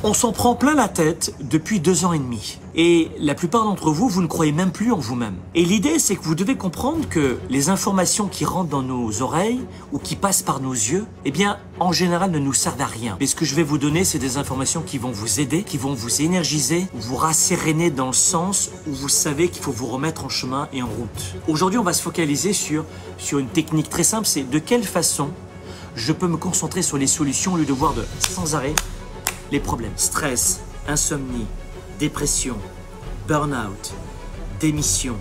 On s'en prend plein la tête depuis 2 ans et demi. Et la plupart d'entre vous, vous ne croyez même plus en vous-même. Et l'idée, c'est que vous devez comprendre que les informations qui rentrent dans nos oreilles ou qui passent par nos yeux, eh bien, en général, ne nous servent à rien. Mais ce que je vais vous donner, c'est des informations qui vont vous aider, qui vont vous énergiser, vous rasséréner dans le sens où vous savez qu'il faut vous remettre en chemin et en route. Aujourd'hui, on va se focaliser sur une technique très simple, c'est de quelle façon je peux me concentrer sur les solutions au lieu de voir sans arrêt les problèmes. Stress, insomnie, dépression, burn-out, démission,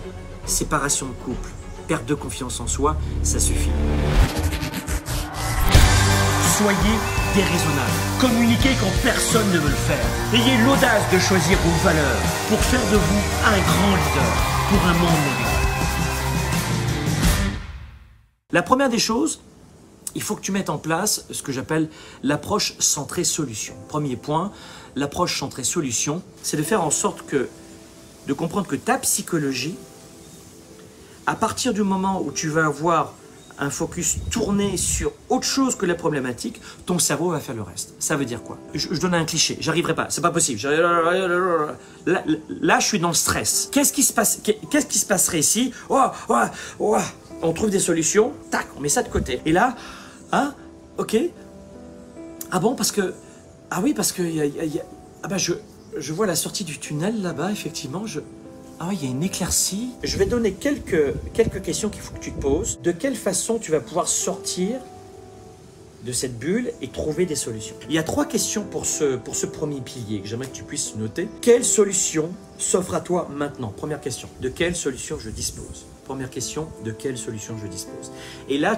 séparation de couple, perte de confiance en soi, ça suffit. Soyez déraisonnable. Communiquez quand personne ne veut le faire. Ayez l'audace de choisir vos valeurs pour faire de vous un grand leader pour un monde meilleur. La première des choses, il faut que tu mettes en place ce que j'appelle l'approche centrée solution. Premier point, l'approche centrée solution, c'est de faire en sorte de comprendre que ta psychologie, à partir du moment où tu vas avoir un focus tourné sur autre chose que la problématique, ton cerveau va faire le reste. Ça veut dire quoi? Je donne un cliché, j'arriverai pas, c'est pas possible. Là, je suis dans le stress. Qu'est-ce qui se passerait ici? On trouve des solutions, tac, on met ça de côté. Et là, ah, ok. Ah bon, parce que... Ah oui, parce que... je vois la sortie du tunnel là-bas, effectivement. Ah oui, il y a une éclaircie. Je vais donner quelques questions qu'il faut que tu te poses. De quelle façon tu vas pouvoir sortir de cette bulle et trouver des solutions? Il y a 3 questions pour ce premier pilier que j'aimerais que tu puisses noter. Quelle solution s'offre à toi maintenant? Première question. De quelle solution je dispose? Première question. De quelle solution je dispose? Et là,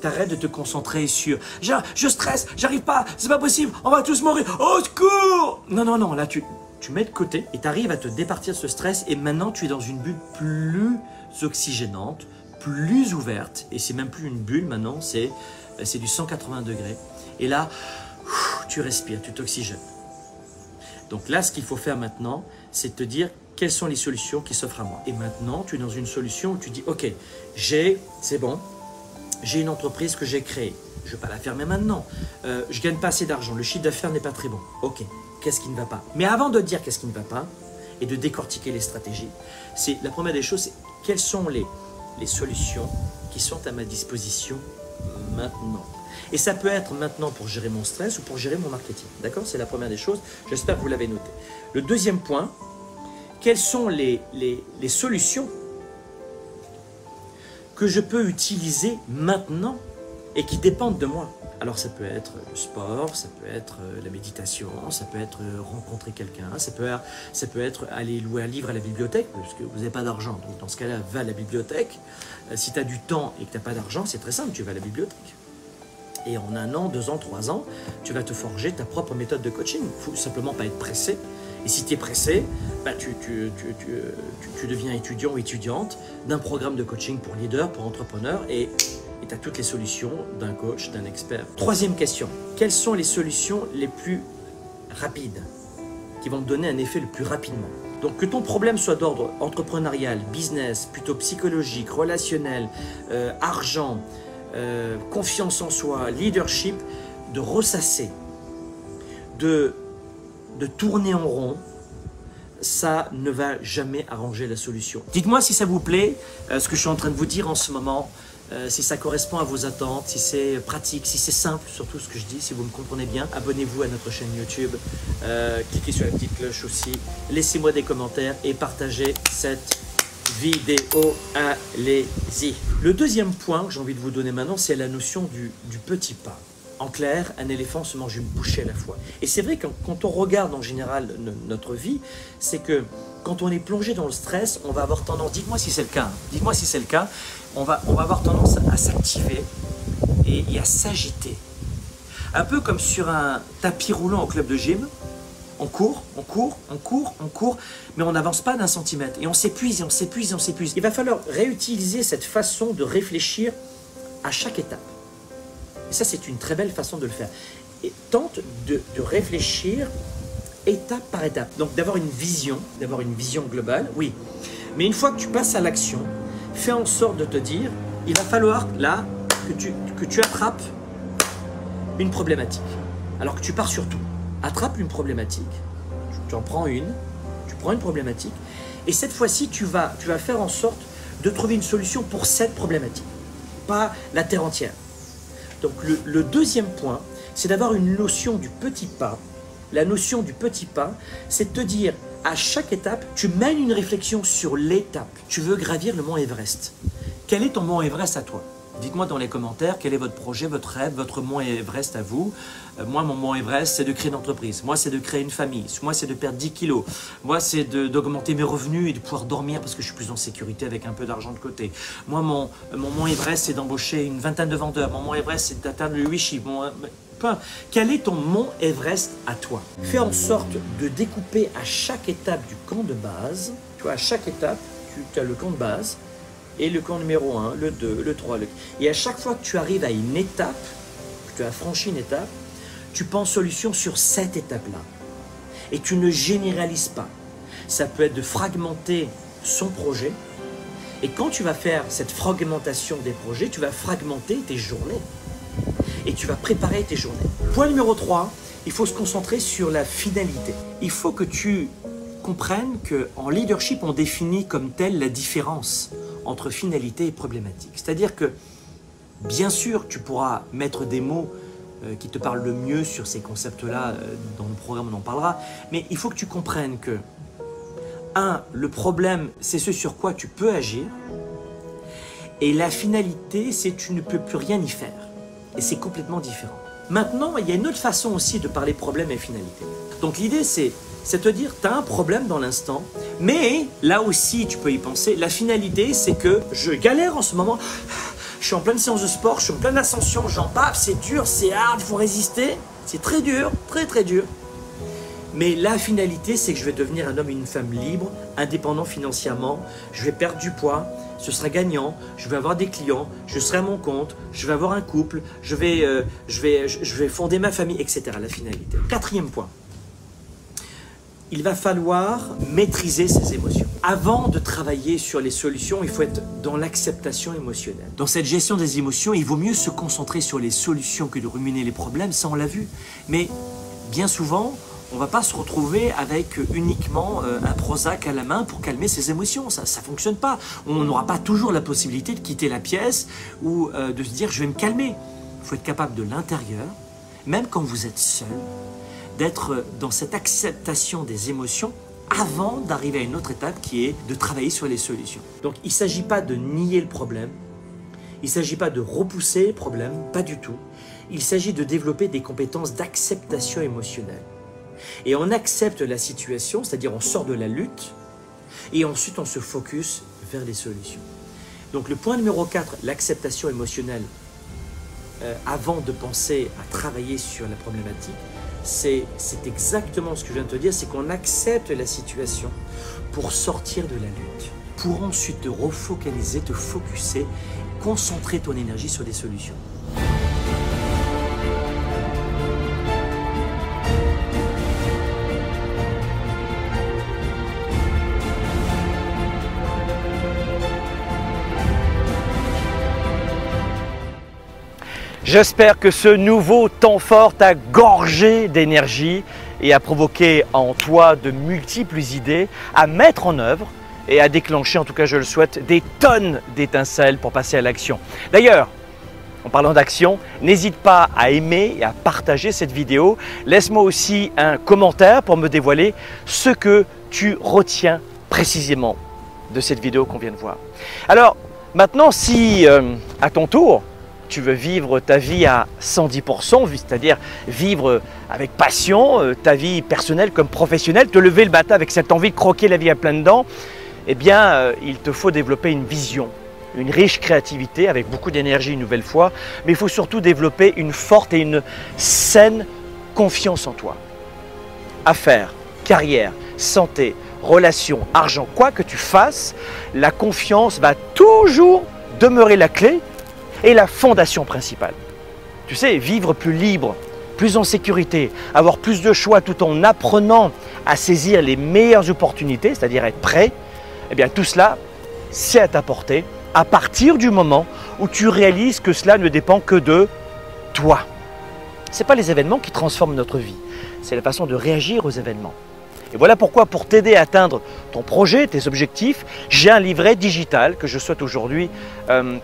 t'arrêtes de te concentrer sur « Je stresse, j'arrive pas, c'est pas possible, on va tous mourir, au secours !» Non, là tu mets de côté et tu arrives à te départir de ce stress et maintenant tu es dans une bulle plus oxygénante, plus ouverte et c'est même plus une bulle maintenant, c'est du 180 degrés et là, tu respires, tu t'oxygènes. Donc là, ce qu'il faut faire maintenant, c'est de te dire quelles sont les solutions qui s'offrent à moi. Et maintenant, tu es dans une solution où tu dis « Ok, c'est bon, j'ai une entreprise que j'ai créée. Je ne vais pas la fermer maintenant. Je ne gagne pas assez d'argent. Le chiffre d'affaires n'est pas très bon. Ok, qu'est-ce qui ne va pas? Mais avant de dire qu'est-ce qui ne va pas et de décortiquer les stratégies, la première des choses, c'est quelles sont les solutions qui sont à ma disposition maintenant. Et ça peut être maintenant pour gérer mon stress ou pour gérer mon marketing. D'accord? C'est la première des choses. J'espère que vous l'avez noté. Le deuxième point, quelles sont les solutions que je peux utiliser maintenant et qui dépendent de moi. Alors ça peut être le sport, ça peut être la méditation, ça peut être rencontrer quelqu'un, ça peut être aller louer un livre à la bibliothèque, parce que vous n'avez pas d'argent. Donc dans ce cas-là, va à la bibliothèque. Si tu as du temps et que tu n'as pas d'argent, c'est très simple, tu vas à la bibliothèque. Et en 1 an, 2 ans, 3 ans, tu vas te forger ta propre méthode de coaching. Il ne faut simplement pas être pressé. Et si tu es pressé, tu deviens étudiant ou étudiante d'un programme de coaching pour leader, pour entrepreneur et tu as toutes les solutions d'un coach, d'un expert. Troisième question, quelles sont les solutions les plus rapides qui vont te donner un effet le plus rapidement? Donc que ton problème soit d'ordre entrepreneurial, business, plutôt psychologique, relationnel, argent, confiance en soi, leadership, de ressasser, de tourner en rond, ça ne va jamais arranger la solution. Dites-moi si ça vous plaît, ce que je suis en train de vous dire en ce moment, si ça correspond à vos attentes, si c'est pratique, si c'est simple, surtout ce que je dis, si vous me comprenez bien. Abonnez-vous à notre chaîne YouTube, cliquez sur la petite cloche aussi, laissez-moi des commentaires et partagez cette vidéo, allez-y. Le deuxième point que j'ai envie de vous donner maintenant, c'est la notion du petit pas. En clair, un éléphant se mange une bouchée à la fois. Et c'est vrai que quand on regarde en général notre vie, c'est que quand on est plongé dans le stress, on va avoir tendance, dites-moi si c'est le cas, dites-moi si c'est le cas, on va avoir tendance à s'activer et à s'agiter. Un peu comme sur un tapis roulant au club de gym, on court, mais on n'avance pas d'1 centimètre. Et on s'épuise, et on s'épuise, et on s'épuise. Il va falloir réutiliser cette façon de réfléchir à chaque étape. Et ça, c'est une très belle façon de le faire. Et tente de réfléchir étape par étape. Donc d'avoir une vision globale, oui. Mais une fois que tu passes à l'action, fais en sorte de te dire, il va falloir là que tu attrapes une problématique. Alors que tu pars sur tout. attrape une problématique, tu en prends une, tu prends une problématique, et cette fois-ci, tu vas faire en sorte de trouver une solution pour cette problématique, pas la terre entière. Donc le deuxième point, c'est d'avoir une notion du petit pas. La notion du petit pas, c'est de te dire, à chaque étape, tu mènes une réflexion sur l'étape. Tu veux gravir le mont Everest. Quel est ton mont Everest à toi? Dites-moi dans les commentaires quel est votre projet, votre rêve, votre mont Everest à vous. Moi, mon mont Everest, c'est de créer une entreprise. Moi, c'est de créer une famille. Moi, c'est de perdre 10 kilos. Moi, c'est d'augmenter mes revenus et de pouvoir dormir parce que je suis plus en sécurité avec un peu d'argent de côté. Moi, mon mont Everest, c'est d'embaucher une vingtaine de vendeurs. Mon mont Everest, c'est d'atteindre le 8 chiffres. Quel est ton mont Everest à toi? Fais en sorte de découper à chaque étape du camp de base. Tu vois, à chaque étape, tu as le camp de base. Et le camp numéro 1, le 2, le 3, Et à chaque fois que tu arrives à une étape, que tu as franchi une étape, tu penses solution sur cette étape-là. Et tu ne généralises pas. Ça peut être de fragmenter son projet. Et quand tu vas faire cette fragmentation des projets, tu vas fragmenter tes journées. Et tu vas préparer tes journées. Point numéro 3, il faut se concentrer sur la finalité. Il faut que tu comprennes qu'en leadership, on définit comme telle la différence entre finalité et problématique. C'est-à-dire que, bien sûr, tu pourras mettre des mots qui te parlent le mieux sur ces concepts-là, dans le programme on en parlera, mais il faut que tu comprennes que, 1, le problème, c'est ce sur quoi tu peux agir, et la finalité, c'est que tu ne peux plus rien y faire. Et c'est complètement différent. Maintenant, il y a une autre façon aussi de parler problème et finalité. Donc l'idée, c'est te dire, tu as un problème dans l'instant, mais là aussi, tu peux y penser. La finalité, c'est que je galère en ce moment. Je suis en pleine séance de sport, je suis en pleine ascension, j'en bave, c'est dur, c'est hard, il faut résister. C'est très dur, très très dur. Mais la finalité, c'est que je vais devenir un homme et une femme libres, indépendants financièrement, je vais perdre du poids, ce sera gagnant, je vais avoir des clients, je serai à mon compte, je vais avoir un couple, je vais fonder ma famille, etc. La finalité. 4e point. Il va falloir maîtriser ses émotions. Avant de travailler sur les solutions, il faut être dans l'acceptation émotionnelle. Dans cette gestion des émotions, il vaut mieux se concentrer sur les solutions que de ruminer les problèmes, ça on l'a vu. Mais bien souvent, on ne va pas se retrouver avec uniquement un Prozac à la main pour calmer ses émotions. Ça ne fonctionne pas. On n'aura pas toujours la possibilité de quitter la pièce ou de se dire « je vais me calmer ». Il faut être capable de l'intérieur, même quand vous êtes seul, d'être dans cette acceptation des émotions avant d'arriver à une autre étape qui est de travailler sur les solutions. Donc il ne s'agit pas de nier le problème, il ne s'agit pas de repousser le problème, pas du tout. Il s'agit de développer des compétences d'acceptation émotionnelle. Et on accepte la situation, c'est-à-dire on sort de la lutte, et ensuite on se focus vers les solutions. Donc le point numéro 4, l'acceptation émotionnelle, avant de penser à travailler sur la problématique, c'est exactement ce que je viens de te dire, c'est qu'on accepte la situation pour sortir de la lutte, pour ensuite te refocaliser, te focuser, concentrer ton énergie sur des solutions. J'espère que ce nouveau temps fort t'a gorgé d'énergie et a provoqué en toi de multiples idées à mettre en œuvre et à déclencher, en tout cas je le souhaite, des tonnes d'étincelles pour passer à l'action. D'ailleurs, en parlant d'action, n'hésite pas à aimer et à partager cette vidéo. Laisse-moi aussi un commentaire pour me dévoiler ce que tu retiens précisément de cette vidéo qu'on vient de voir. Alors maintenant, si à ton tour, tu veux vivre ta vie à 110%, c'est-à-dire vivre avec passion, ta vie personnelle comme professionnelle, te lever le matin avec cette envie de croquer la vie à pleines dents, eh bien, il te faut développer une vision, une riche créativité avec beaucoup d'énergie une nouvelle fois, mais il faut surtout développer une forte et une saine confiance en toi. Affaires, carrière, santé, relations, argent, quoi que tu fasses, la confiance va toujours demeurer la clé et la fondation principale. Tu sais, vivre plus libre, plus en sécurité, avoir plus de choix tout en apprenant à saisir les meilleures opportunités, c'est-à-dire être prêt, eh bien tout cela, c'est à ta portée à partir du moment où tu réalises que cela ne dépend que de toi. Ce n'est pas les événements qui transforment notre vie, c'est la façon de réagir aux événements. Et voilà pourquoi, pour t'aider à atteindre ton projet, tes objectifs, j'ai un livret digital que je souhaite aujourd'hui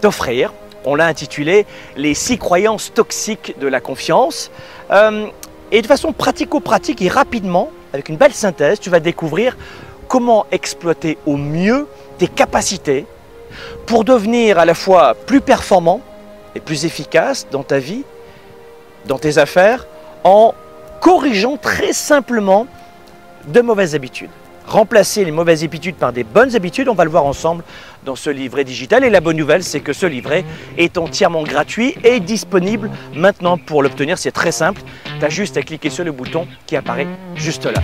t'offrir. On l'a intitulé « Les 6 croyances toxiques de la confiance ». Et de façon pratico-pratique et rapidement, avec une belle synthèse, tu vas découvrir comment exploiter au mieux tes capacités pour devenir à la fois plus performant et plus efficace dans ta vie, dans tes affaires, en corrigeant très simplement de mauvaises habitudes. Remplacer les mauvaises habitudes par des bonnes habitudes, on va le voir ensemble dans ce livret digital. Et la bonne nouvelle, c'est que ce livret est entièrement gratuit et disponible maintenant. Pour l'obtenir, c'est très simple. Tu as juste à cliquer sur le bouton qui apparaît juste là.